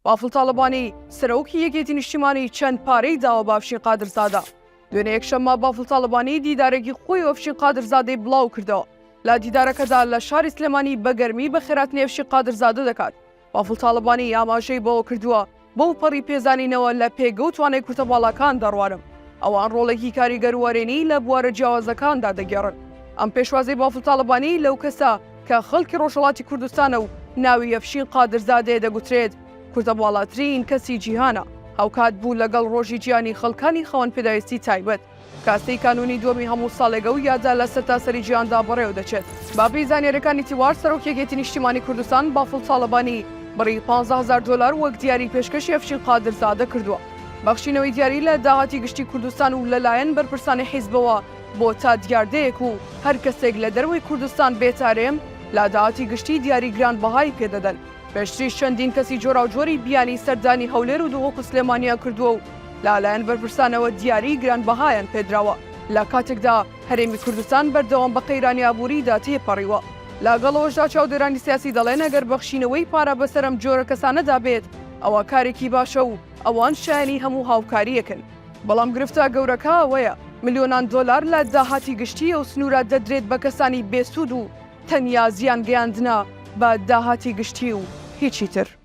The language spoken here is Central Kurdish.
بافڵ تاڵبانی سەرۆکی یەکێتی نیشتیمانی چەند پارەی داوە بە ئەفشین قادرزادە. دوێنێ یەکشەممە بافڵ تاڵبانی دیدارێکی خۆی ئەفشین قادرزادەی بڵاو کردەوە. لە دیدارەکەدا لە شاری سلێمانی بەگەرمی بە خێراتنی ئەفشین قادرزادە دەکات. بافڵ تاڵبانی ئاماژەی بەوە کردووە بەو پەڕی پێزانینەوە لە پێگە و توانای کورتەباڵەکان دەڕوارم. ئەوان ڕۆڵێکی کاریگەر وەرێنی لە بوارە جیاوازەکاندا دەگەڕن. ئەم پێشوازەی بافڵ تاڵبانی لەو کەسە کە خەڵکی ڕۆژهەڵاتی کوردستانە و ناوی ئەفشین قادرزادێ دەگوترێت کوردەباڵاترین کەسی جیهانە، هاوکات بوو لەگەڵ ڕۆژی گیانی خەڵکانی خەوەن پێداویستی تایبەت. کاستەی کانونی دووەمی هەموو ساڵێگە و یادا لە سەرتاسەری جیهاندا بەڕێوە دەچێت. باپی زانیاریەکانی تیوار سەرۆک یەکێتی نیشتیمانی کوردستان بافڵ تاڵبانی بڕی 15,000 دلار وەک دیاری پێشکەشی ئەفشین قادرزادە کردووە. بەخشینەوەی دیاری لە داهاتی گشتی کوردستان و لەلایەن بەرپرسانی حیزبەوە بۆ تا دیاردەیەک و هەر کەسێک لە دەروی کوردستان بێتارێم لە داهاتی گشتی دیاری گرانبەهای پێدەدەن. پێشتریش چەندین کەسی جۆرا و جۆری بیانی سەردانی هەولێر و دووەکو سلێمانیان کردووە و لەلایەن بەرپرسانەوە دیاری گرانبەهایان پێدراوە. لە کاتێکدا هەرێمی کوردستان بەردەوام بە قەیرانی ئابووریدا تێپەڕیوە. لەگەڵەوەشدا چاودێرانی سیاسی دەڵێن ئەگەر بەخشینەوەی پارە بەسەرم جۆرە کەسانەدا بێت ئەوە کارێکی باشە و ئەوان شایانی هەموو هاوکاریەکن. بەڵام گرفتە گەورەکە ئەوەیە ملیۆنان دۆلار لە داهاتی گشتی و سنوورە دەدرێت بە کەسانی بێسوود و تەنیا زیان گەیاندنە بە داهاتی گشتی و هیچی تر.